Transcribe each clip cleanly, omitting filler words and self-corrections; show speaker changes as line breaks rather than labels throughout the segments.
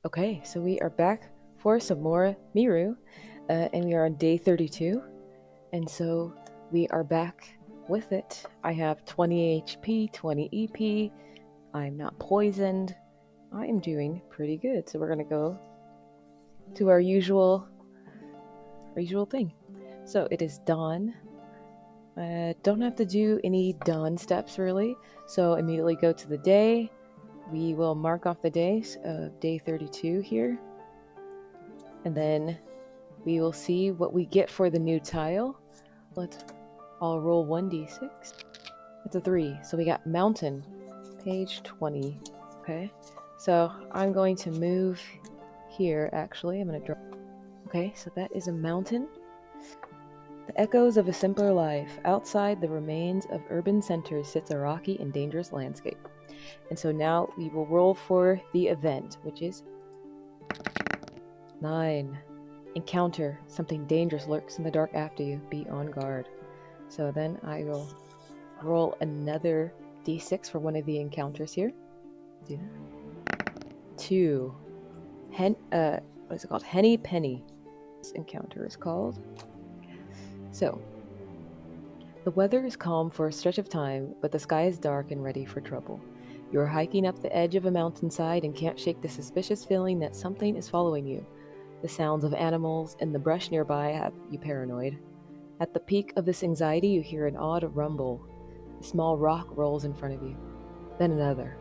Okay, so we are back for some more Miru, and we are on day 32, and so we are back with it. I have 20 HP, 20 EP, I'm not poisoned, I am doing pretty good, so we're gonna go to our usual thing. So it is dawn. Don't have to do any dawn steps really, so immediately go to the day. We will mark off the days of day 32 here. And then we will see what we get for the new tile. I'll roll 1d6. It's a 3. So we got mountain, page 20. Okay. So I'm going to move here actually. I'm going to draw. Okay, so that is a mountain. The echoes of a simpler life. Outside the remains of urban centers sits a rocky and dangerous landscape. And so now we will roll for the event, which is 9. Encounter. Something dangerous lurks in the dark after you. Be on guard. So then I will roll another d6 for one of the encounters here. Do that. 2. What is it called? Henny Penny. This encounter is called. So, the weather is calm for a stretch of time, but the sky is dark and ready for trouble. You are hiking up the edge of a mountainside and can't shake the suspicious feeling that something is following you. The sounds of animals and the brush nearby have you paranoid. At the peak of this anxiety, you hear an odd rumble. A small rock rolls in front of you. Then another.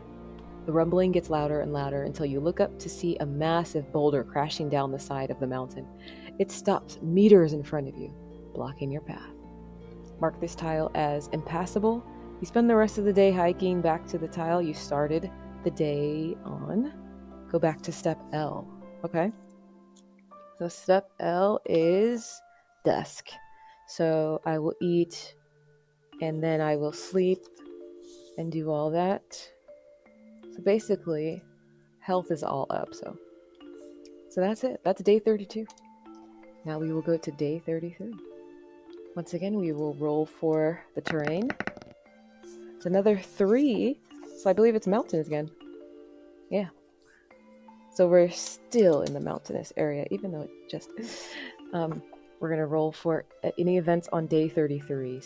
The rumbling gets louder and louder until you look up to see a massive boulder crashing down the side of the mountain. It stops meters in front of you, blocking your path. Mark this tile as impassable. You spend the rest of the day hiking back to the tile you started the day on. Go back to step L. Okay? So step L is dusk. So I will eat and then I will sleep and do all that. So basically, health is all up. So that's it. That's day 32. Now we will go to day 33. Once again, we will roll for the terrain. It's another 3. So I believe it's mountains again. Yeah. So we're still in the mountainous area, even though it just... we're going to roll for any events on day 33.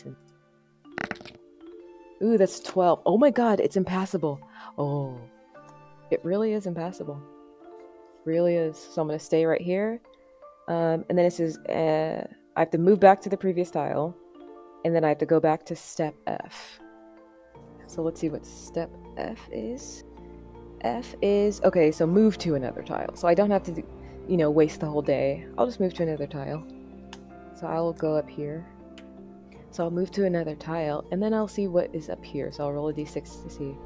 Ooh, that's 12. Oh my god, it's impassable. Oh, it really is impassable. Really is. So I'm going to stay right here. And then it says I have to move back to the previous tile. And then I have to go back to step F. So let's see what step F is. F is, okay, so move to another tile. So I don't have to, waste the whole day. I'll just move to another tile. So I will go up here. So I'll move to another tile, and then I'll see what is up here. So I'll roll a d6 to see.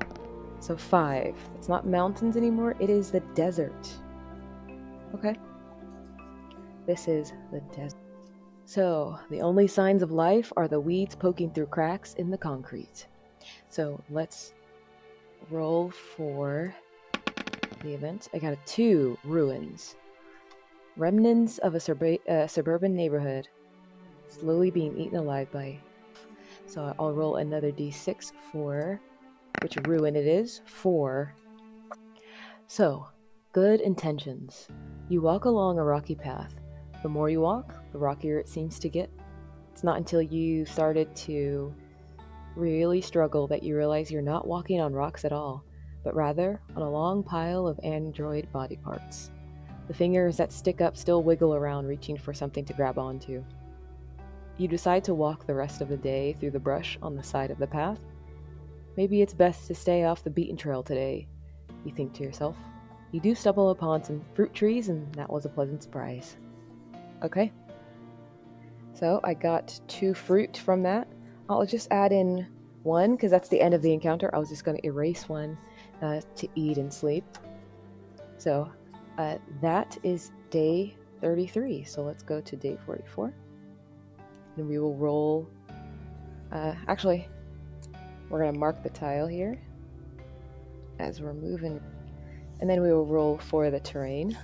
So 5. It's not mountains anymore. It is the desert. Okay. This is the desert. So the only signs of life are the weeds poking through cracks in the concrete. So let's roll for the event. I got a 2. Ruins. Remnants of a suburban neighborhood slowly being eaten alive by... So I'll roll another d6 for which ruin it is. 4. So, good intentions. You walk along a rocky path. The more you walk, the rockier it seems to get. It's not until you started to really struggle that you realize you're not walking on rocks at all, but rather on a long pile of android body parts. The fingers that stick up still wiggle around, reaching for something to grab onto. You decide to walk the rest of the day through the brush on the side of the path. Maybe it's best to stay off the beaten trail today, you think to yourself. You do stumble upon some fruit trees, and that was a pleasant surprise. Okay. So I got 2 fruit from that. I'll just add in 1, because that's the end of the encounter. I was just going to erase 1 to eat and sleep. So that is day 33. So let's go to day 44. And we will roll... actually, we're going to mark the tile here as we're moving. And then we will roll for the terrain.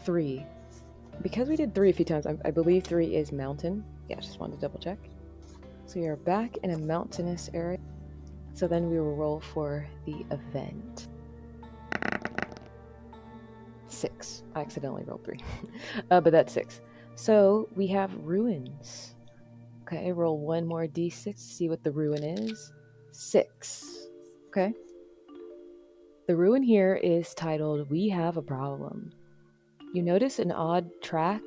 3. Because we did 3 a few times, I believe 3 is mountain. Yeah, just wanted to double check. So you're back in a mountainous area. So then we will roll for the event. 6. I accidentally rolled 3. But that's 6. So we have ruins. Okay, roll 1 more d6 to see what the ruin is. 6. Okay. The ruin here is titled, We Have a Problem. You notice an odd track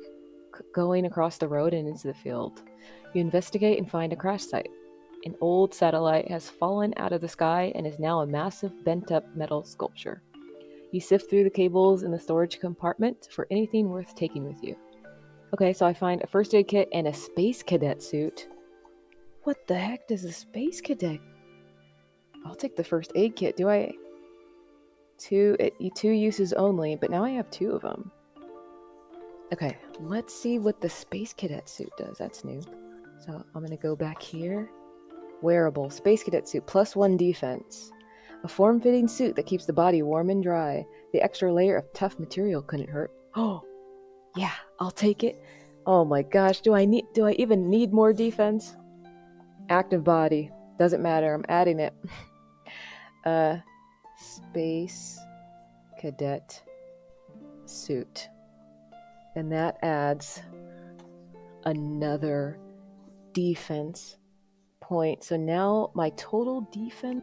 going across the road and into the field. You investigate and find a crash site. An old satellite has fallen out of the sky and is now a massive bent-up metal sculpture. You sift through the cables in the storage compartment for anything worth taking with you. Okay, so I find a first aid kit and a space cadet suit. What the heck does a space cadet? I'll take the first aid kit. Do I? 2 uses only, but now I have 2 of them. Okay, let's see what the space cadet suit does. That's new. So I'm gonna go back here. Wearable space cadet suit, +1 defense. A form-fitting suit that keeps the body warm and dry. The extra layer of tough material couldn't hurt. Oh, yeah, I'll take it. Oh my gosh, do I even need more defense? Active body, doesn't matter. I'm adding it. Space cadet suit, and that adds another defense point. So now my total defense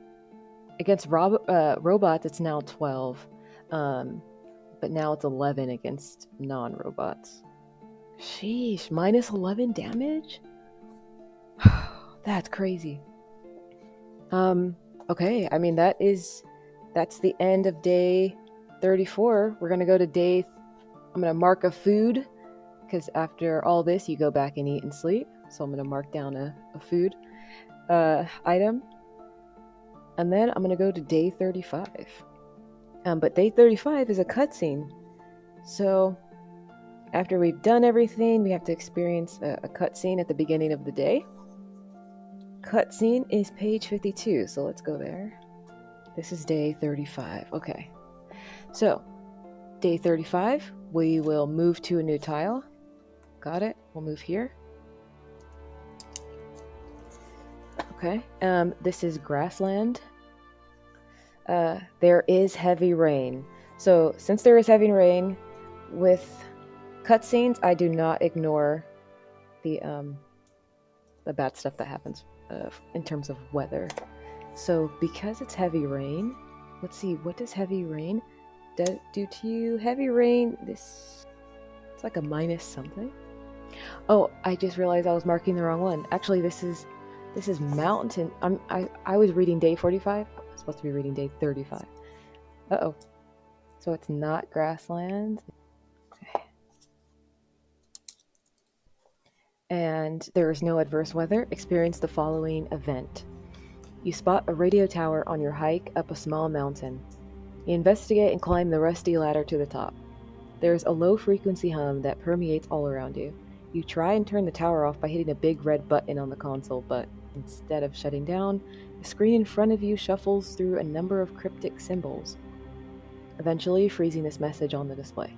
against robots, it's now 12, but now it's 11 against non-robots. Sheesh, -11 damage? That's crazy. Okay, I mean that's the end of day 34. We're gonna go to I'm gonna mark a food, because after all this you go back and eat and sleep. So I'm gonna mark down a food item, and then I'm gonna go to day 35. But day 35 is a cutscene. So after we've done everything, we have to experience a cutscene at the beginning of the day. Cutscene is page 52, so let's go there. This is day 35. Okay. So, day 35, we will move to a new tile. Got it. We'll move here. Okay. This is grassland. There is heavy rain. So, since there is heavy rain, with cutscenes, I do not ignore the bad stuff that happens in terms of weather. So, because it's heavy rain, let's see, what does heavy rain do to you? Heavy rain, it's like a minus something. Oh, I just realized I was marking the wrong one. Actually, this is mountain. I was reading day 45. I was supposed to be reading day 35. Uh-oh. So it's not grassland. Okay. And there is no adverse weather. Experience the following event. You spot a radio tower on your hike up a small mountain. You investigate and climb the rusty ladder to the top. There's a low-frequency hum that permeates all around you. You try and turn the tower off by hitting a big red button on the console, but instead of shutting down, the screen in front of you shuffles through a number of cryptic symbols, eventually freezing this message on the display.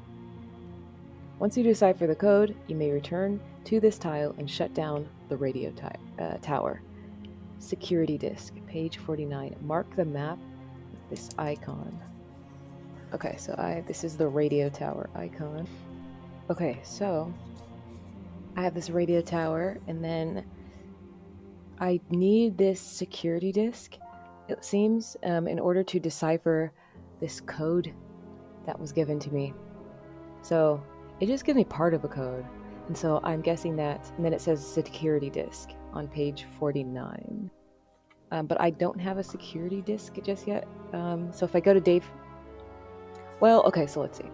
Once you decipher the code, you may return to this tile and shut down the radio tower. Security disk, page 49. Mark the map with this icon. Okay, so this is the radio tower icon. Okay, so I have this radio tower, and then I need this security disk, it seems, in order to decipher this code that was given to me. So it just gives me part of a code, and so I'm guessing that, and then it says security disk on page 49. But I don't have a security disk just yet. So if I go to Dave, well, okay, so let's see.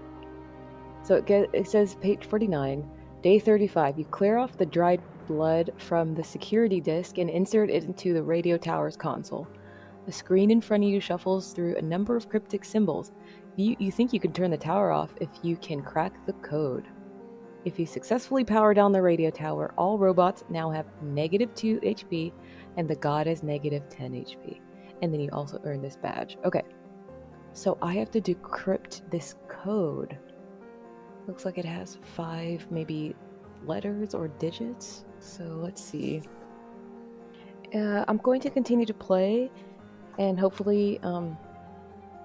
So it says page 49, day 35. You clear off the dried blood from the security disk and insert it into the radio tower's console. The screen in front of you shuffles through a number of cryptic symbols. You think you can turn the tower off if you can crack the code. If you successfully power down the radio tower, all robots now have -2 HP, and the god is -10 HP. And then you also earn this badge. Okay, so I have to decrypt this code. Looks like it has 5 maybe letters or digits. So let's see. I'm going to continue to play, and hopefully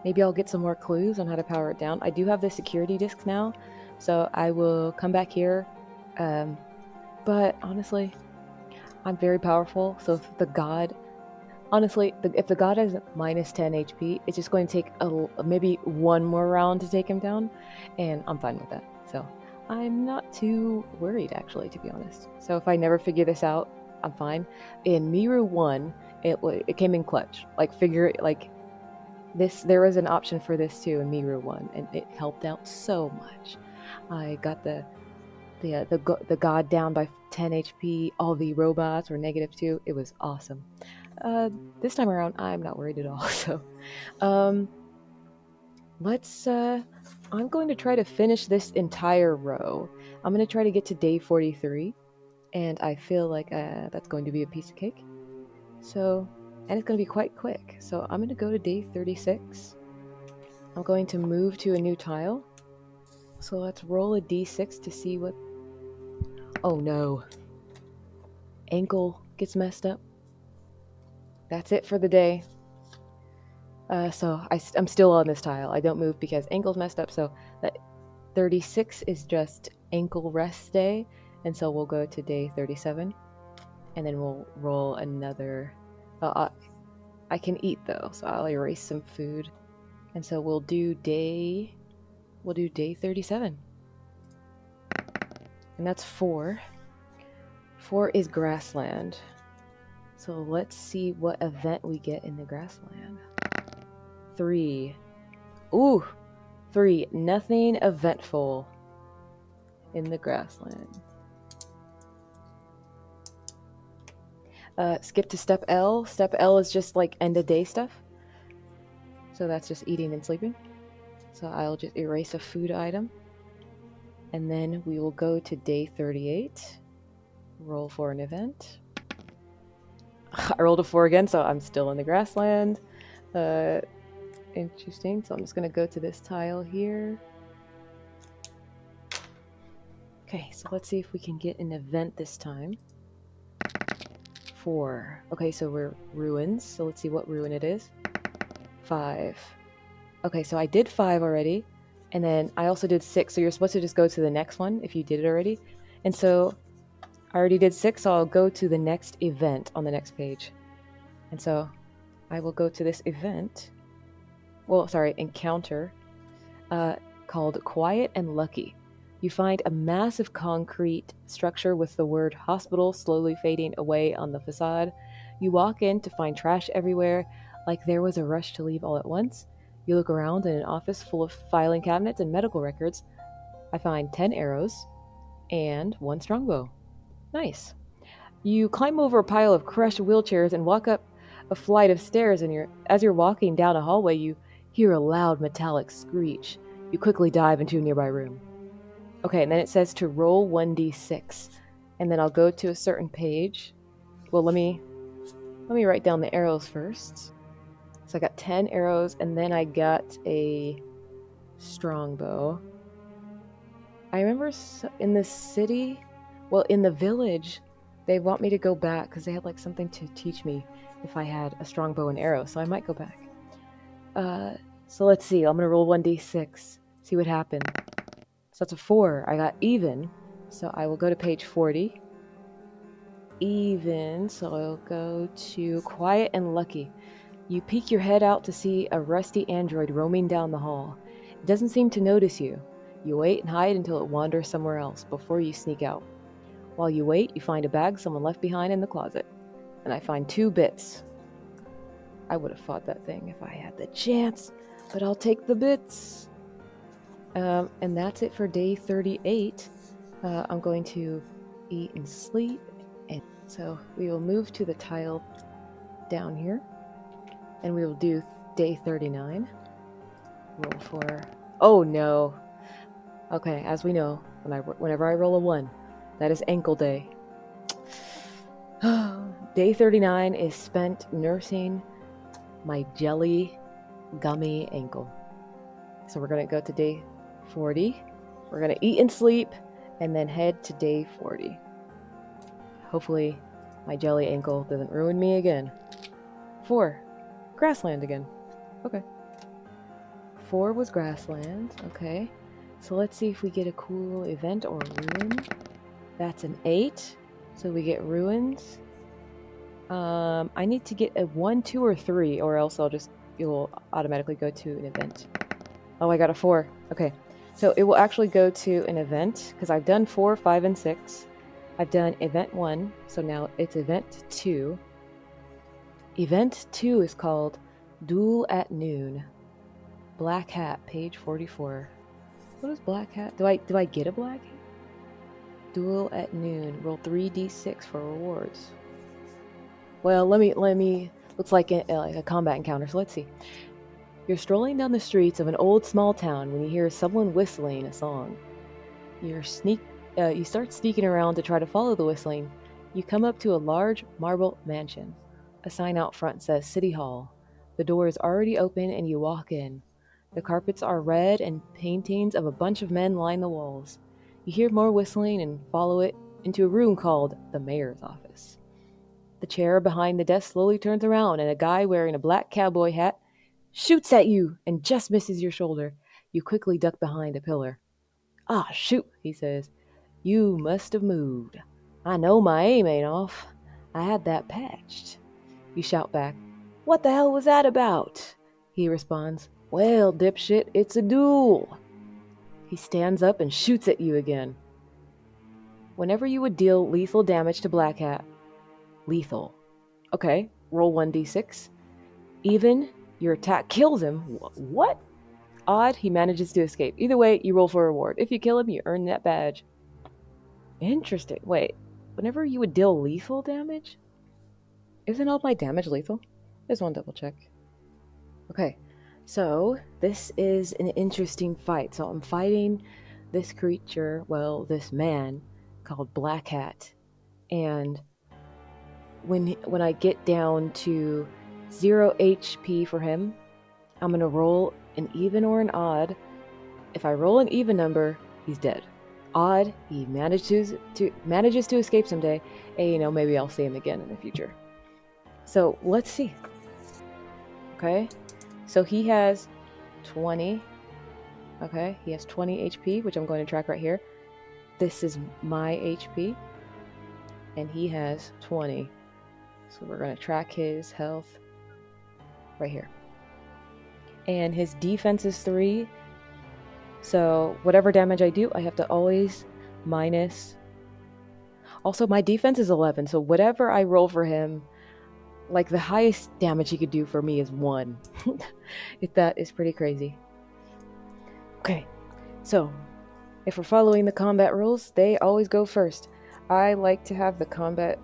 Maybe I'll get some more clues on how to power it down. I do have the security discs now, so I will come back here. But honestly, I'm very powerful, so if the god... Honestly, if the god has minus 10 HP, it's just going to take maybe one more round to take him down, and I'm fine with that. So I'm not too worried, actually, to be honest. So if I never figure this out, I'm fine. In MIRU II, it came in clutch. There was an option for this too in MIRU I, and it helped out so much. I got the god down by 10 HP. All the robots were -2. It was awesome. This time around, I'm not worried at all. So, I'm going to try to finish this entire row. I'm going to try to get to day 43, and I feel like that's going to be a piece of cake. So, and it's going to be quite quick. So I'm going to go to day 36. I'm going to move to a new tile. So let's roll a d6 to see what... Oh no. Ankle gets messed up. That's it for the day. So I'm still on this tile. I don't move because ankle's messed up. So that 36 is just ankle rest day. And so we'll go to day 37. And then we'll roll another... I can eat though, so I'll erase some food. And so we'll do day 37. And that's 4. 4 is grassland. So let's see what event we get in the grassland. 3. Ooh! 3. Nothing eventful in the grassland. Skip to step L. Step L is just like end of day stuff. So that's just eating and sleeping. So I'll just erase a food item. And then we will go to day 38. Roll for an event. I rolled a 4 again, so I'm still in the grassland. Interesting. So I'm just going to go to this tile here. Okay, so let's see if we can get an event this time. 4. Okay, so we're ruins. So let's see what ruin it is. 5. Okay, so I did 5 already. And then I also did 6. So you're supposed to just go to the next one if you did it already. And so I already did 6, so I'll go to the next event on the next page. And so I will go to this event. Well, sorry, encounter. Called Quiet and Lucky. You find a massive concrete structure with the word hospital slowly fading away on the facade. You walk in to find trash everywhere, like there was a rush to leave all at once. You look around in an office full of filing cabinets and medical records. I find 10 arrows and 1 strongbow. Nice. You climb over a pile of crushed wheelchairs and walk up a flight of stairs, and as you're walking down a hallway, you hear a loud metallic screech. You quickly dive into a nearby room. Okay, and then it says to roll 1d6, and then I'll go to a certain page. Well, let me write down the arrows first. So I got 10 arrows, and then I got a strongbow. I remember in the city, well, in the village, they want me to go back because they had like something to teach me if I had a strongbow and arrow, so I might go back. So let's see. I'm gonna roll 1d6, see what happened. So that's a 4. I got even, so I will go to page 40. Even, so I'll go to Quiet and Lucky. You peek your head out to see a rusty android roaming down the hall. It doesn't seem to notice you. You wait and hide until it wanders somewhere else before you sneak out. While you wait, you find a bag someone left behind in the closet. And I find 2 bits. I would have fought that thing if I had the chance, but I'll take the bits. And that's it for day 38. I'm going to eat and sleep. And so we will move to the tile down here. And we will do day 39. Roll for... Oh no! Okay, as we know, whenever I roll a 1, that is ankle day. Day 39 is spent nursing my jelly gummy ankle. So we're going to go to day 40. We're going to eat and sleep and then head to day 40. Hopefully my jelly ankle doesn't ruin me again. 4. Grassland again. Okay. 4 was grasslands. Okay. So let's see if we get a cool event or ruin. That's an 8. So we get ruins. I need to get a 1, 2, or 3, or else it will automatically go to an event. Oh, I got a 4. Okay. So it will actually go to an event, because I've done 4, 5, and 6. I've done event 1, so now it's event 2. Event 2 is called Duel at Noon. Black Hat, page 44. What is Black Hat? Do I get a Black Hat? Duel at Noon. Roll 3d6 for rewards. Well, let me. Looks like a combat encounter. So let's see. You're strolling down the streets of an old small town when you hear someone whistling a song. You start sneaking around to try to follow the whistling. You come up to a large marble mansion. A sign out front says City Hall. The door is already open and you walk in. The carpets are red and paintings of a bunch of men line the walls. You hear more whistling and follow it into a room called the mayor's office. The chair behind the desk slowly turns around and a guy wearing a black cowboy hat shoots at you and just misses your shoulder. You quickly duck behind a pillar. Ah, shoot, he says. You must have moved. I know my aim ain't off. I had that patched. You shout back, What the hell was that about? He responds, Well, dipshit, it's a duel. He stands up and shoots at you again. Whenever you would deal lethal damage to Black Hat, lethal. Okay, roll 1d6. Even, your attack kills him. What? Odd, he manages to escape. Either way, you roll for a reward. If you kill him, you earn that badge. Interesting. Wait, whenever you would deal lethal damage? Isn't all my damage lethal? Just want to double check. Okay, so this is an interesting fight. So I'm fighting this creature, well, this man called Black Hat. And when I get down to 0 HP for him, I'm going to roll an even or an odd. If I roll an even number, he's dead. Odd, he manages to escape someday, and maybe I'll see him again in the future. So let's see. Okay, so he has 20. Okay, he has 20 HP, which I'm going to track right here. This is my HP, and he has 20. So we're going to track his health right here. And his defense is 3. So whatever damage I do, I have to always minus. Also, my defense is 11, so whatever I roll for him, like the highest damage he could do for me is 1. That is pretty crazy. Okay, so if we're following the combat rules, they always go first. I like to have the combat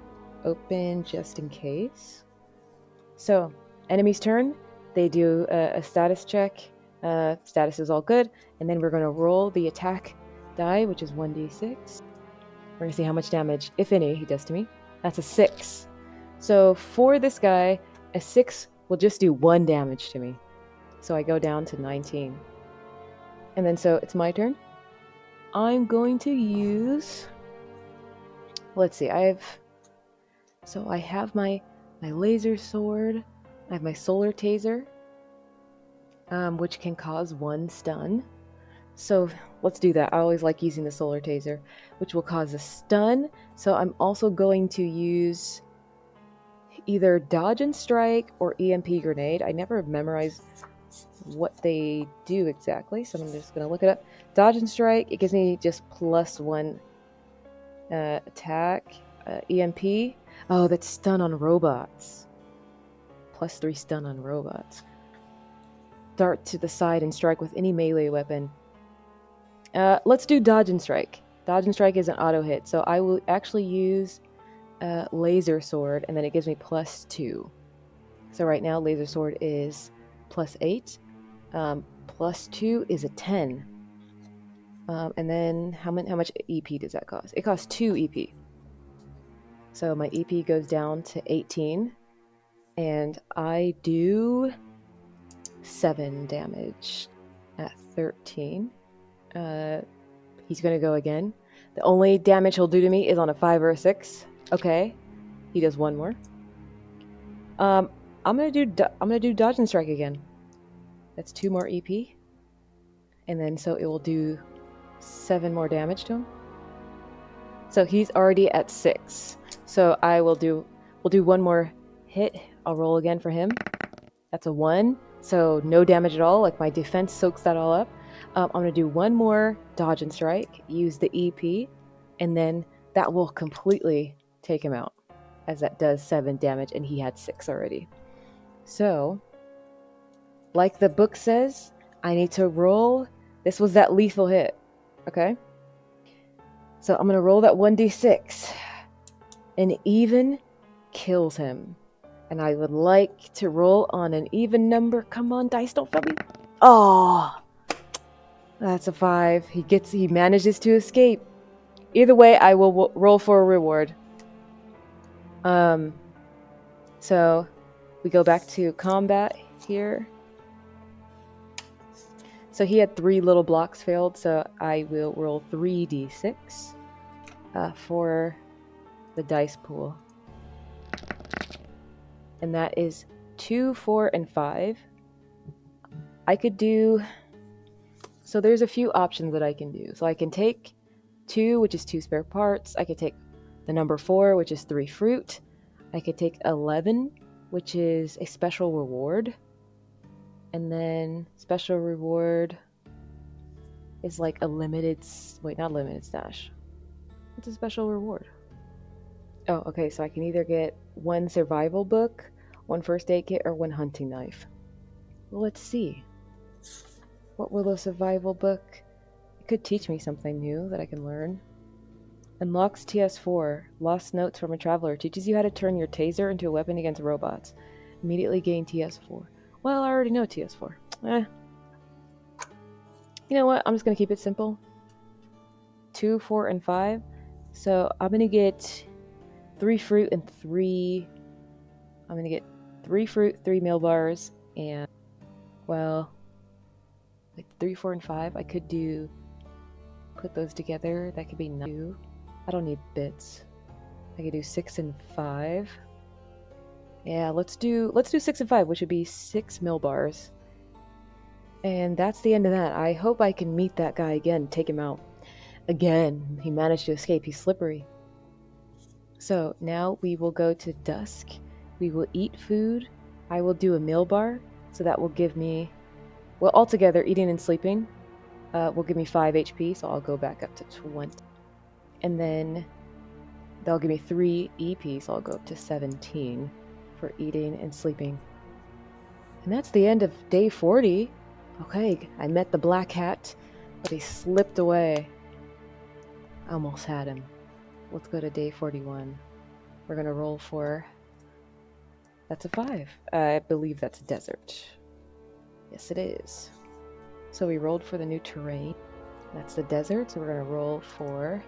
open just in case. So, enemy's turn, they do a status check. Status is all good, and then we're going to roll the attack die, which is 1d6. We're going to see how much damage, if any, he does to me. That's a 6. So for this guy, a 6 will just do 1 damage to me. So I go down to 19. And then so it's my turn. I'm going to use... Let's see, I have my laser sword. I have my solar taser, which can cause 1 stun. So let's do that. I always like using the solar taser, which will cause a stun. So I'm also going to use either dodge and strike or EMP grenade. I never memorize what they do exactly, so I'm just going to look it up. Dodge and strike, it gives me just +1 attack. EMP, oh, that's stun on robots. +3 stun on robots. Dart to the side and strike with any melee weapon. Let's do dodge and strike. Dodge and strike is an auto hit, so I will actually use laser sword, and then it gives me +2. So right now laser sword is +8. +2 is a 10. And then how much EP does that cost? It costs 2 EP. So my EP goes down to 18, and I do 7 damage at 13. He's gonna go again. The only damage he'll do to me is on a 5 or a 6. Okay, he does 1 more. I'm gonna do dodge and strike again. That's 2 more EP. And then so it will do 7 more damage to him. So he's already at 6. So we'll do 1 more hit. I'll roll again for him. That's a 1. So no damage at all. Like my defense soaks that all up. I'm going to do 1 more dodge and strike. Use the EP. And then that will completely take him out, as that does 7 damage and he had 6 already. So, like the book says, I need to roll. This was that lethal hit. Okay? So I'm going to roll that 1d6. An even kills him. And I would like to roll on an even number. Come on, dice, don't fail me. Oh, that's a 5. He manages to escape. Either way, I will roll for a reward. So we go back to combat here. So he had 3 little blocks failed, so I will roll 3d6 for the dice pool. And that is 2, 4, and 5. I could do... So there's a few options that I can do. So I can take 2, which is 2 spare parts. I could take the number 4, which is 3 fruit. I could take 11, which is a special reward. And then special reward is like a limited... Wait, not limited stash. What's a special reward? Oh, okay, so I can either get 1 survival book, 1 first aid kit, or 1 hunting knife. Well, let's see. What will the survival book... It could teach me something new that I can learn. Unlocks TS4. Lost notes from a traveler. Teaches you how to turn your taser into a weapon against robots. Immediately gain TS4. Well, I already know TS4. You know what? I'm just going to keep it simple. 2, 4, and 5. So I'm going to get 3 fruit and 3... I'm going to get 3 fruit, 3 meal bars, and... Well... Like 3, 4, and 5. I could do... Put those together. That could be 2. I don't need bits. I could do 6 and 5. Yeah, let's do 6 and 5, which would be 6 mil bars. And that's the end of that. I hope I can meet that guy again, take him out. Again, he managed to escape. He's slippery. So now we will go to dusk. We will eat food. I will do a meal bar. So that will give me... Well, altogether, eating and sleeping will give me 5 HP. So I'll go back up to 20. And then they'll give me 3 EP. So I'll go up to 17 for eating and sleeping. And that's the end of day 40. Okay, I met the black hat, but he slipped away. I almost had him. Let's go to day 41. We're going to roll for... That's a 5. I believe that's a desert. Yes, it is. So we rolled for the new terrain. That's the desert, so we're going to roll for...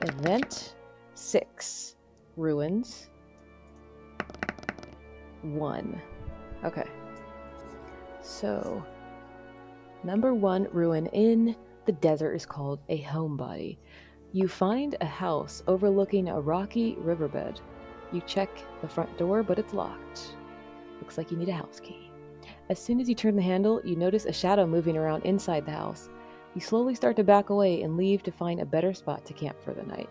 Event 6. Ruins 1. Okay. So... Number 1 ruin in the desert is called a homebody. You find a house overlooking a rocky riverbed. You check the front door, but it's locked. Looks like you need a house key. As soon as you turn the handle, you notice a shadow moving around inside the house. You slowly start to back away and leave to find a better spot to camp for the night.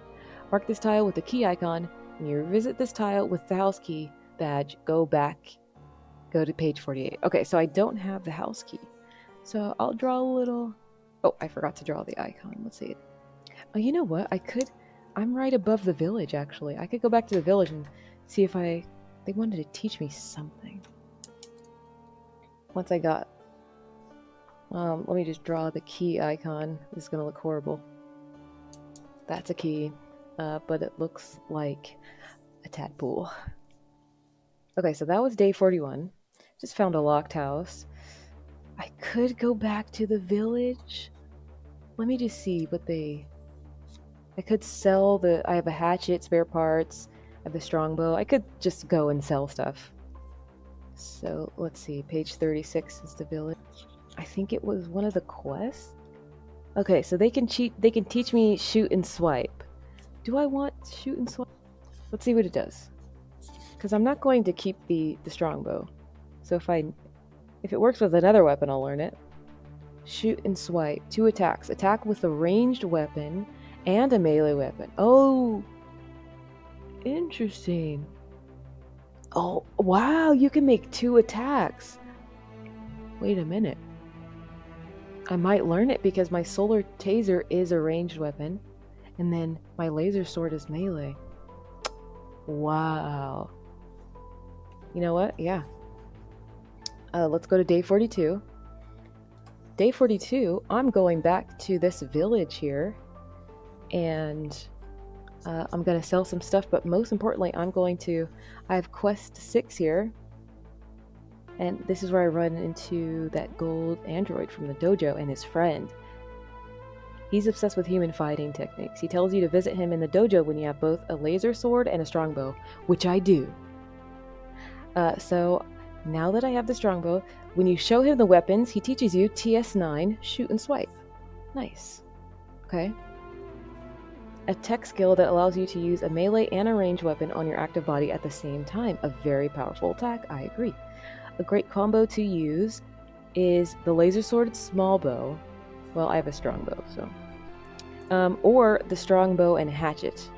Mark this tile with the key icon. When you revisit this tile with the house key badge, go to page 48. Okay, so I don't have the house key. So I'll draw a little... Oh, I forgot to draw the icon. Let's see it. Oh, you know what? I'm right above the village, actually. I could go back to the village and see if they wanted to teach me something. Once I got... let me just draw the key icon. This is going to look horrible. That's a key. But it looks like a tadpole. Okay, so that was day 41. Just found a locked house. I could go back to the village. Let me just see what I could sell I have a hatchet, spare parts, I have the strongbow. I could just go and sell stuff. So, let's see. Page 36 is the village. I think it was one of the quests? Okay, so they can teach me shoot and swipe. Do I want shoot and swipe? Let's see what it does. Because I'm not going to keep the strongbow. So if it works with another weapon, I'll learn it. shoot and swipe. 2 attacks. Attack with a ranged weapon and a melee weapon. Oh, interesting. Oh, wow, you can make 2 attacks. Wait a minute. I might learn it because my solar taser is a ranged weapon, and then my laser sword is melee. Wow. You know what? Yeah. Let's go to day 42. Day 42, I'm going back to this village here, and I'm going to sell some stuff, but most importantly, I have quest 6 here, and this is where I run into that gold android from the dojo and his friend. He's obsessed with human fighting techniques. He tells you to visit him in the dojo when you have both a laser sword and a strongbow, which I do. So now that I have the strongbow, when you show him the weapons, he teaches you TS9, shoot and swipe. Nice. Okay. A tech skill that allows you to use a melee and a ranged weapon on your active body at the same time. A very powerful attack, I agree. A great combo to use is the laser sword small bow. Well, I have a strongbow, so. Or the strongbow and hatchet.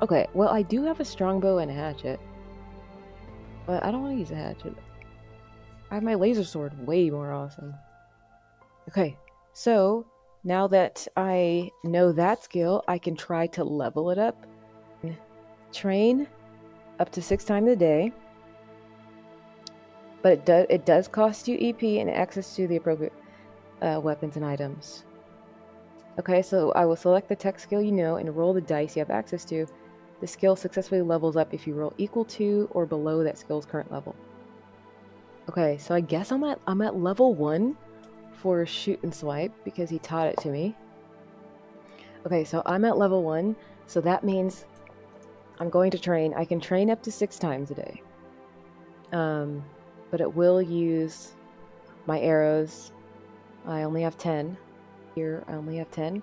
Okay, well, I do have a strongbow and a hatchet, but I don't want to use a hatchet. I have my laser sword, way more awesome. Okay, so now that I know that skill, I can try to level it up. Train up to 6 times a day, but it does cost you EP and access to the appropriate weapons and items. Okay, so I will select the tech skill you know and roll the dice you have access to. The skill successfully levels up if you roll equal to or below that skill's current level. Okay, so I guess I'm at level 1 for shoot and swipe because he taught it to me. Okay, so I'm at level 1, so that means I'm going to train. I can train up to 6 times a day. But it will use my arrows. I only have 10. Here, I only have 10.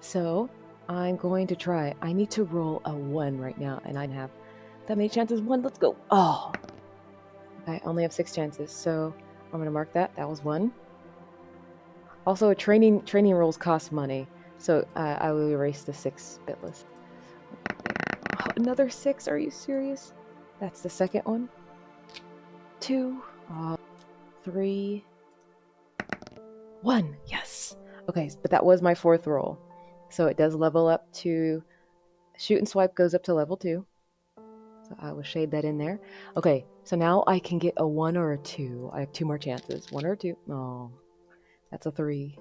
So I'm going to try. I need to roll a 1 right now, and I have that many chances. 1, let's go. Oh, I only have 6 chances, so I'm going to mark that. That was 1. Also, training rolls cost money, so I will erase the 6-bit list. Oh, another 6? Are you serious? That's the second one. 2, 3, 1. Yes. Okay, but that was my 4th roll, so it does level up to shoot and swipe goes up to level 2. So I will shade that in there. Okay, so now I can get a 1 or a 2. I have 2 more chances. 1 or 2. Oh, that's a 3.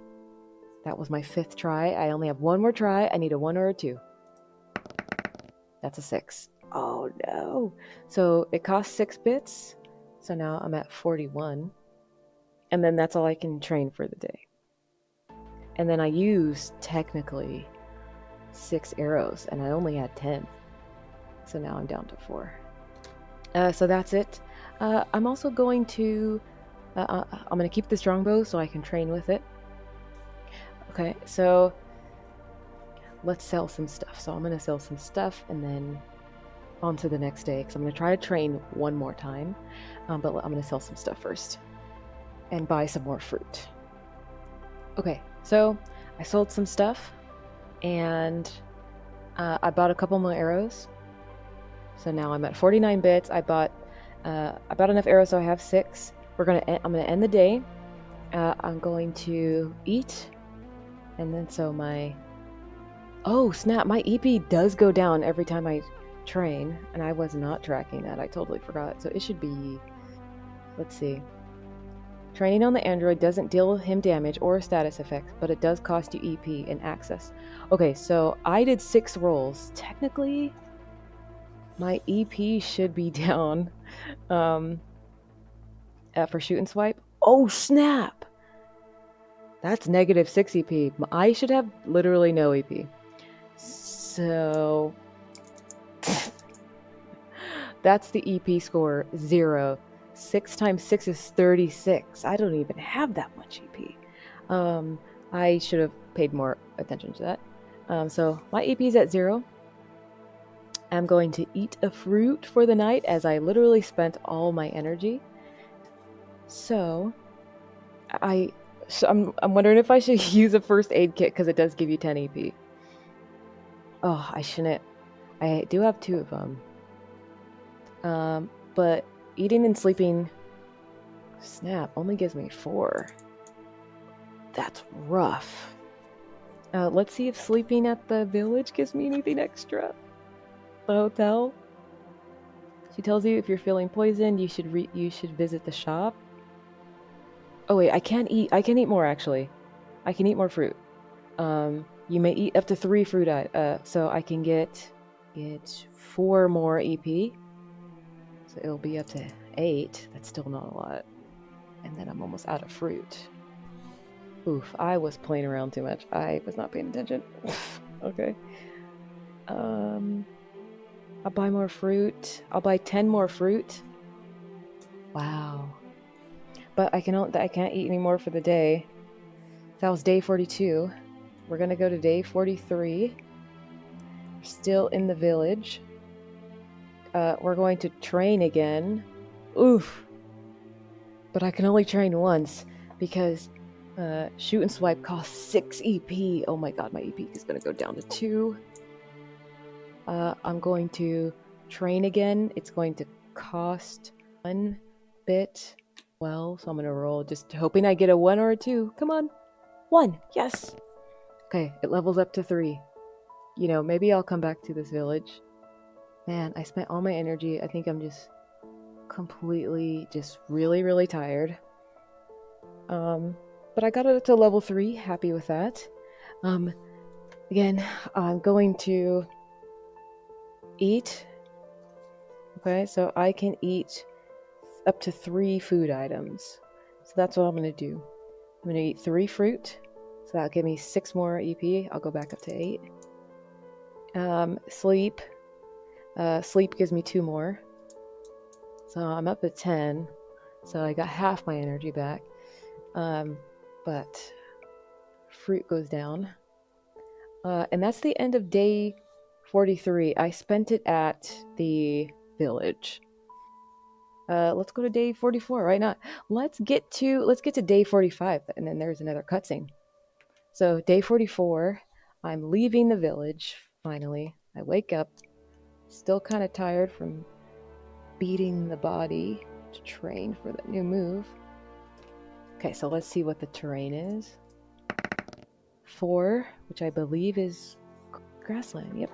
That was my 5th try. I only have 1 more try. I need a 1 or a 2. That's a 6. Oh no. So it costs 6 bits. So now I'm at 41. And then that's all I can train for the day. And then I used technically 6 arrows, and I only had 10. So now I'm down to 4. So that's it. I'm also going to... I'm going to keep the strongbow so I can train with it. Okay, so let's sell some stuff. So I'm going to sell some stuff and then on to the next day, because I'm going to try to train 1 more time. But I'm going to sell some stuff first and buy some more fruit. Okay, so I sold some stuff and I bought a couple more arrows. So now I'm at 49 bits. I bought enough arrows so I have 6. I'm gonna end the day. I'm going to eat, and then so oh snap, my EP does go down every time I train, and I was not tracking that. I totally forgot. So it should be, let's see. Training on the android doesn't deal him damage or status effects, but it does cost you EP and access. Okay, so I did 6 rolls. Technically, my EP should be down for shoot and swipe. Oh, snap! That's negative 6 EP. I should have literally no EP. So that's the EP score, 0. 6 times 6 is 36. I don't even have that much EP. I should have paid more attention to that. So my EP is at 0. I'm going to eat a fruit for the night as I literally spent all my energy. So I'm wondering if I should use a first aid kit because it does give you 10 EP. Oh, I shouldn't. I do have 2 of them. But eating and sleeping, snap, only gives me 4. That's rough. Let's see if sleeping at the village gives me anything extra. The hotel. She tells you if you're feeling poisoned, you should visit the shop. Oh wait, I can't eat more actually. I can eat more fruit. You may eat up to 3 fruit. So I can get 4 more EP. So it'll be up to 8. That's still not a lot. And then I'm almost out of fruit. Oof, I was playing around too much. I was not paying attention. Okay. I'll buy more fruit. I'll buy 10 more fruit. Wow. But I can't eat anymore for the day. That was day 42. We're gonna go to day 43. We're still in the village. We're going to train again. Oof. But I can only train once because shoot and swipe costs 6 EP. Oh my god, my EP is gonna go down to 2. I'm going to train again. It's going to cost 1 bit. Well, so I'm gonna roll, just hoping I get a 1 or a 2. Come on. 1. Yes. Okay, it levels up to 3. You know, maybe I'll come back to this village. Man, I spent all my energy. I think I'm just completely, just really, really tired. But I got it up to level 3. Happy with that. Again, I'm going to eat. Okay, so I can eat up to 3 food items. So that's what I'm going to do. I'm going to eat 3 fruit. So that'll give me 6 more EP. I'll go back up to 8. Sleep. Sleep gives me 2 more. So I'm up at 10. So I got half my energy back. But fruit goes down. And that's the end of day 43. I spent it at the village. Let's go to day 44. Right now, let's get to day 45, and then there's another cutscene. So day 44, I'm leaving the village. Finally, I wake up, still kind of tired from beating the body to train for the new move. Okay, so let's see what the terrain is. 4, which I believe is grassland. Yep.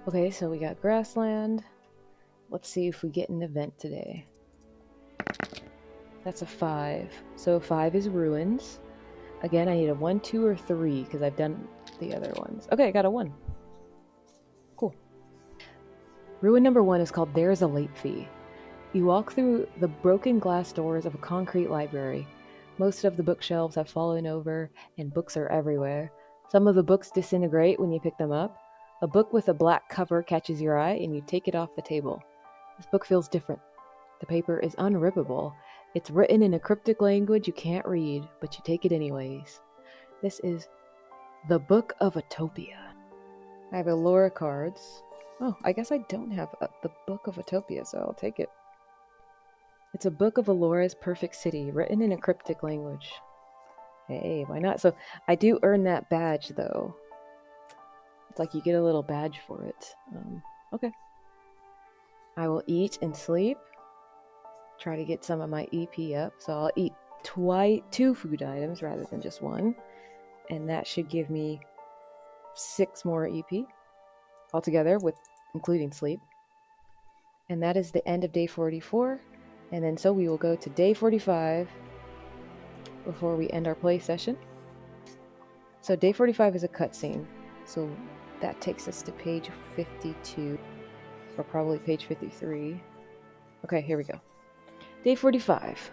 Okay, so we got grassland. Let's see if we get an event today. That's a 5. So 5 is ruins. Again, I need a 1, 2, or 3 because I've done the other ones. Okay, I got a 1. Cool. Ruin number 1 is called There's a Late Fee. You walk through the broken glass doors of a concrete library. Most of the bookshelves have fallen over and books are everywhere. Some of the books disintegrate when you pick them up. A book with a black cover catches your eye and you take it off the table. This book feels different. The paper is unrippable. It's written in a cryptic language you can't read, but you take it anyways. This is the Book of Utopia. I have Allura cards. Oh, I guess I don't have the Book of Utopia, so I'll take it. It's a book of Allura's perfect city, written in a cryptic language. Hey, why not? So I do earn that badge, though. It's like you get a little badge for it. Okay. I will eat and sleep. Try to get some of my EP up. So I'll eat 2 food items rather than just 1. And that should give me 6 more EP altogether, including sleep. And that is the end of day 44. And then so we will go to day 45 before we end our play session. So day 45 is a cutscene. So that takes us to page 52. Or probably page 53. Okay, here we go. Day 45.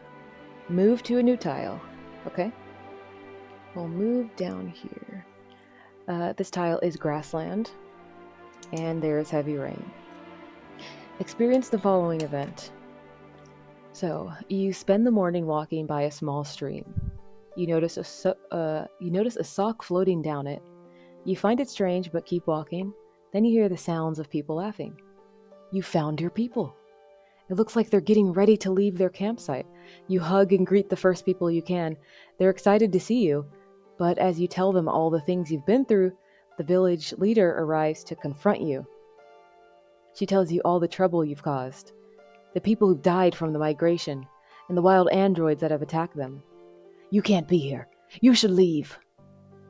Move to a new tile. Okay. We'll move down here. This tile is grassland. And there is heavy rain. Experience the following event. So, you spend the morning walking by a small stream. You notice a sock floating down it. You find it strange but keep walking. Then you hear the sounds of people laughing. You found your people. It looks like they're getting ready to leave their campsite. You hug and greet the first people you can. They're excited to see you, but as you tell them all the things you've been through, the village leader arrives to confront you. She tells you all the trouble you've caused, the people who've died from the migration, and the wild androids that have attacked them. You can't be here. You should leave.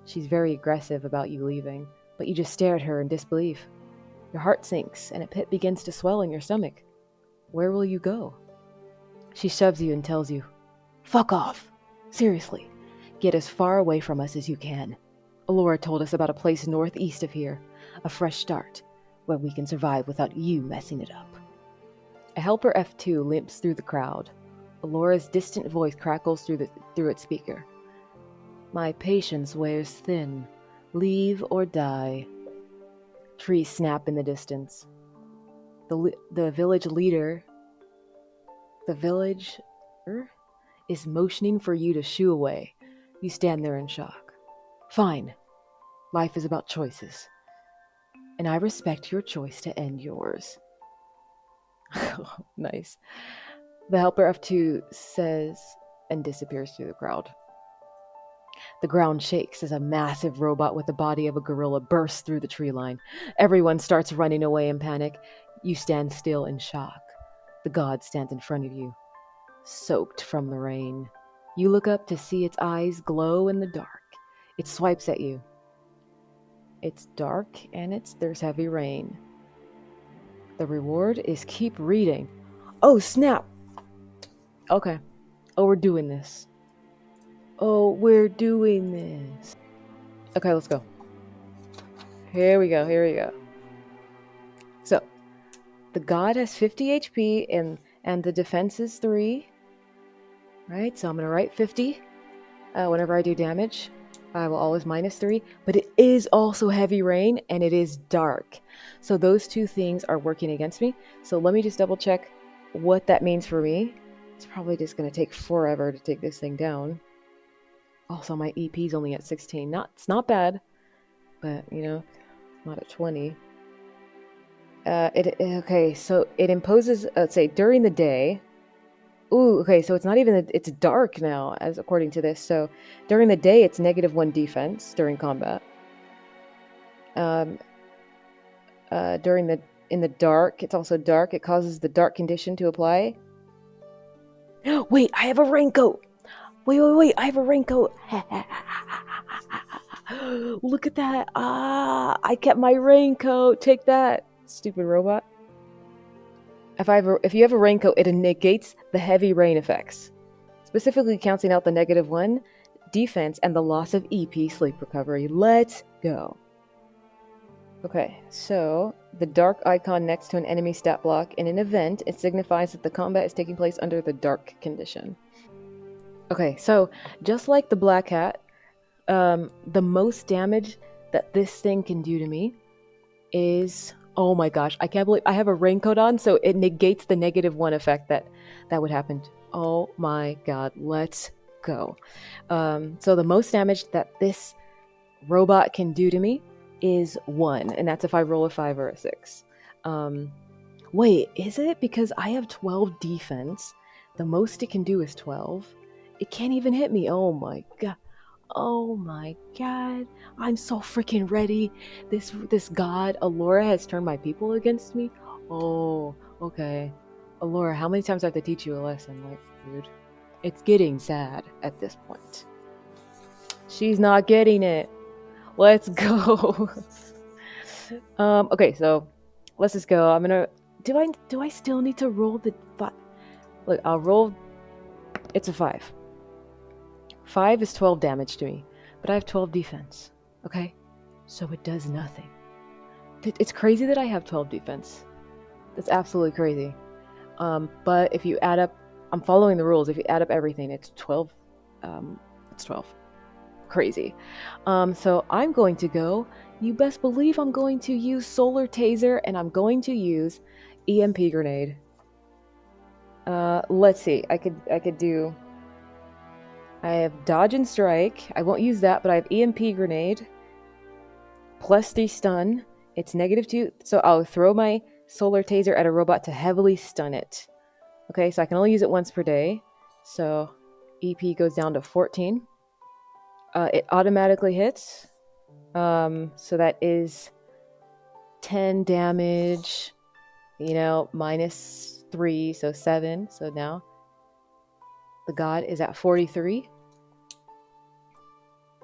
She's very aggressive about you leaving, but you just stare at her in disbelief. Your heart sinks, and a pit begins to swell in your stomach. Where will you go? She shoves you and tells you, "Fuck off. Seriously, get as far away from us as you can. Alora told us about a place northeast of here, a fresh start, where we can survive without you messing it up." A helper F2 limps through the crowd. Alora's distant voice crackles through its speaker. "My patience wears thin. Leave or die." Trees snap in the distance. The village leader, is motioning for you to shoo away. You stand there in shock. Fine. Life is about choices. And I respect your choice to end yours. Nice. The helper F2 says and disappears through the crowd. The ground shakes as a massive robot with the body of a gorilla bursts through the tree line. Everyone starts running away in panic. You stand still in shock. The god stands in front of you, soaked from the rain. You look up to see its eyes glow in the dark. It swipes at you. It's dark and there's heavy rain. The reward is keep reading. Oh, snap! Okay. Oh, we're doing this. Okay, let's go. Here we go. So, the god has 50 HP and the defense is 3. Right, so I'm going to write 50. Whenever I do damage, I will always -3. But it is also heavy rain and it is dark. So those two things are working against me. So let me just double check what that means for me. It's probably just going to take forever to take this thing down. Also, my EP is only at 16. It's not bad, but, not at 20. Okay, so it imposes, let's say, during the day. Ooh, okay, so it's not even, it's dark now, as according to this. So during the day, it's -1 defense during combat. In the dark, it's also dark. It causes the dark condition to apply. Wait, I have a raincoat. Wait, I have a raincoat. Look at that. I kept my raincoat. Take that, stupid robot. If you have a raincoat, it negates the heavy rain effects, specifically counting out the -1 defense and the loss of EP sleep recovery. Let's go. Okay, so the dark icon next to an enemy stat block in an event, it signifies that the combat is taking place under the dark condition. Okay, so just like the black hat, the most damage that this thing can do to me is, oh my gosh, I can't believe I have a raincoat on, so it negates the -1 effect that would happen. Oh my god, let's go. So the most damage that this robot can do to me is 1, and that's if I roll a 5 or a 6. Wait, is it? Because I have 12 defense. The most it can do is 12. It can't even hit me. Oh my god. Oh my god. I'm so freaking ready. This god, Alora, has turned my people against me. Oh, okay. Alora, how many times do I have to teach you a lesson? Like, dude. It's getting sad at this point. She's not getting it. Let's go. Okay, so let's just go. I'm gonna. Do I still need to roll the 5? Look, I'll roll. It's a 5. 5 is 12 damage to me, but I have 12 defense. Okay, so it does nothing. It's crazy that I have 12 defense. That's absolutely crazy. But if you add up, I'm following the rules. If you add up everything, it's 12. It's 12. Crazy. So I'm going to go. You best believe I'm going to use Solar Taser, and I'm going to use EMP Grenade. Let's see. I could do. I have Dodge and Strike. I won't use that, but I have EMP Grenade. +3 stun. It's -2. So I'll throw my Solar Taser at a robot to heavily stun it. Okay, so I can only use it once per day. So EP goes down to 14. It automatically hits. So that is 10 damage, minus 3, so 7. So now the god is at 43.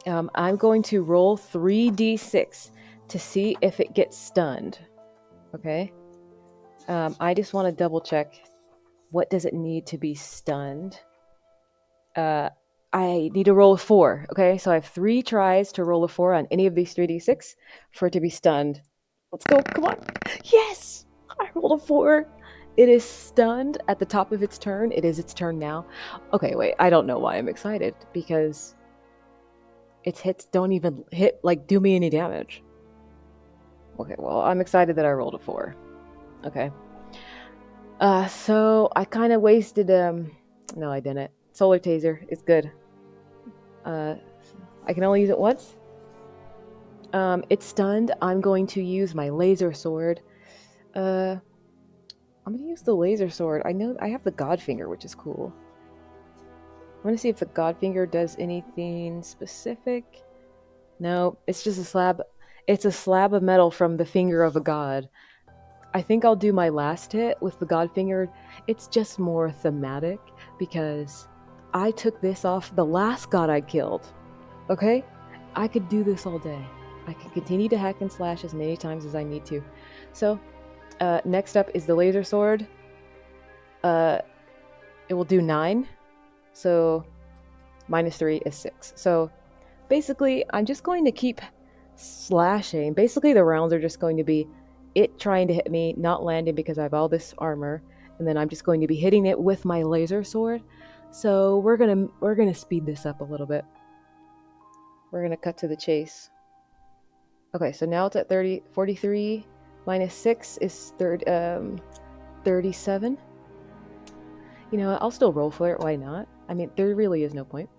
I'm going to roll 3d6 to see if it gets stunned. Okay. I just want to double check. What does it need to be stunned? I need to roll a 4. Okay, so I have 3 tries to roll a 4 on any of these 3d6 for it to be stunned. Let's go. Come on. Yes! I rolled a 4. It is stunned at the top of its turn. It is its turn now. Okay, wait. I don't know why I'm excited, because its hits don't even do me any damage. Okay, well, I'm excited that I rolled a 4. Okay. So I kind of wasted, no, I didn't. Solar Taser. It's good. I can only use it once. It's stunned. I'm going to use my laser sword. I'm going to use the laser sword. I know I have the Godfinger, which is cool. I'm going to see if the Godfinger does anything specific. No, it's just a slab. It's a slab of metal from the finger of a god. I think I'll do my last hit with the Godfinger. It's just more thematic, because I took this off the last god I killed. Okay? I could do this all day. I can continue to hack and slash as many times as I need to. So, next up is the laser sword. It will do 9. So, minus 3 is 6. So, basically, I'm just going to keep slashing. Basically, the rounds are just going to be it trying to hit me, not landing because I have all this armor, and then I'm just going to be hitting it with my laser sword. So, we're gonna speed this up a little bit. We're gonna cut to the chase. Okay, so now it's at 43 minus 6 is 37. You know, I'll still roll for it. Why not? I mean, there really is no point.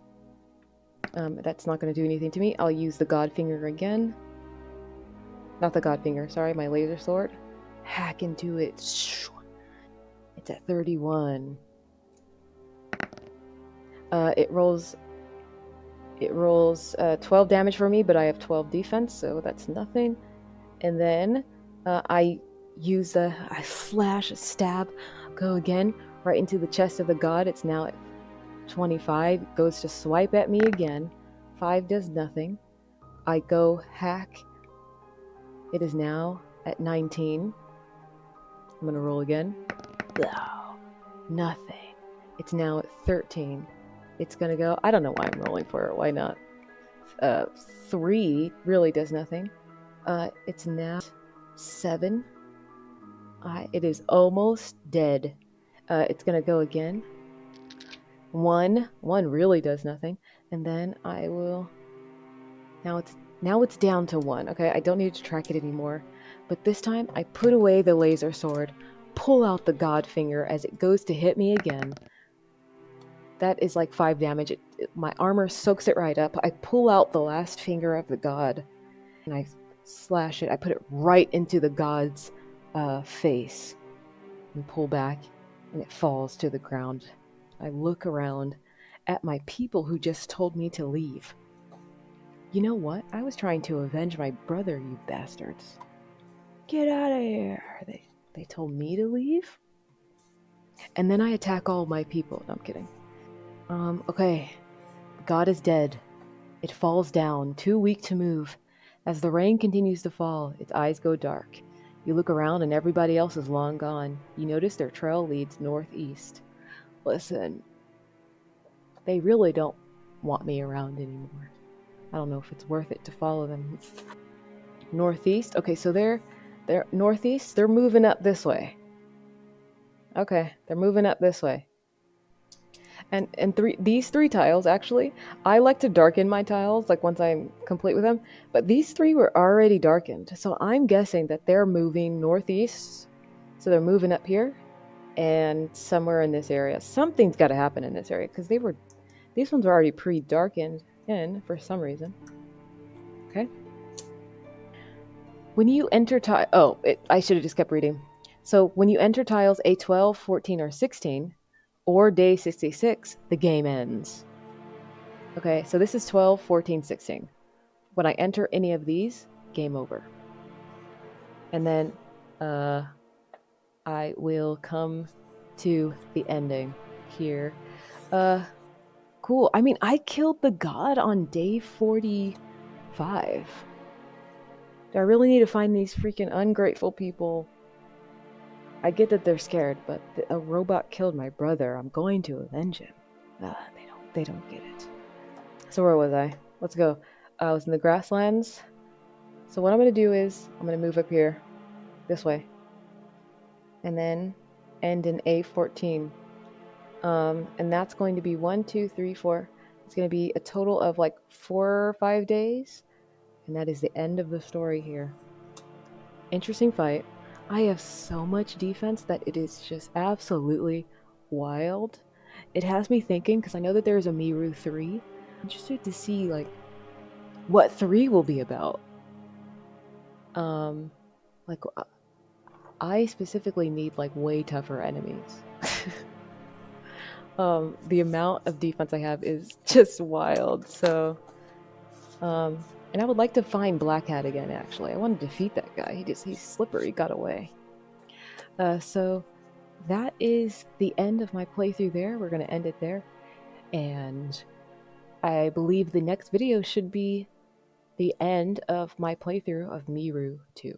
That's not going to do anything to me. I'll use the Godfinger again. Not the Godfinger, sorry, my laser sword. Hack into it. It's at 31. It rolls 12 damage for me, but I have 12 defense, so that's nothing. And then I use I slash, stab, go again right into the chest of the god. It's now at 25. It goes to swipe at me again. 5 does nothing. I go hack. It is now at 19. I'm gonna roll again. No, nothing. It's now at 13. It's gonna go. I don't know why I'm rolling for it. Why not? 3 really does nothing. It's now 7. It is almost dead. It's gonna go again. 1 really does nothing, and then I will. Now it's down to 1. Okay, I don't need to track it anymore. But this time, I put away the laser sword, pull out the Godfinger as it goes to hit me again. That is like 5 damage. My armor soaks it right up. I pull out the last finger of the god, and I slash it. I put it right into the god's face, and pull back, and it falls to the ground. I look around at my people who just told me to leave. You know what? I was trying to avenge my brother, you bastards. Get out of here. They told me to leave? And then I attack all my people. No, I'm kidding. Okay. God is dead. It falls down, too weak to move. As the rain continues to fall, its eyes go dark. You look around and everybody else is long gone. You notice their trail leads northeast. Listen, they really don't want me around anymore. I don't know if it's worth it to follow them. Northeast? Okay, so they're northeast. They're moving up this way. Okay, they're moving up this way. And these 3 tiles, actually, I like to darken my tiles, like once I'm complete with them. But these 3 were already darkened, so I'm guessing that they're moving northeast. So they're moving up here, and somewhere in this area. Something's got to happen in this area, because these ones were already pre-darkened in for some reason. Okay. When you enter I should have just kept reading. So when you enter tiles A12, 14, or 16, or day 66, the game ends. Okay, so this is 12, 14, 16. When I enter any of these, game over. And then I will come to the ending here. Cool. I mean, I killed the god on day 45. Do I really need to find these freaking ungrateful people? I get that they're scared, but a robot killed my brother. I'm going to avenge him. They don't get it. So where was I? Let's go. I was in the grasslands. So what I'm going to do is I'm going to move up here this way. And then end in A14. And that's going to be 1, 2, 3, 4. It's going to be a total of like 4 or 5 days. And that is the end of the story here. Interesting fight. I have so much defense that it is just absolutely wild. It has me thinking, because I know that there is a MIRU II. I'm interested to see like what 3 will be about. Like I specifically need like way tougher enemies. The amount of defense I have is just wild. So, and I would like to find Black Hat again. Actually, I want to defeat that guy. He's slippery. He got away. So that is the end of my playthrough. There, we're gonna end it there, and I believe the next video should be the end of my playthrough of MIRU II.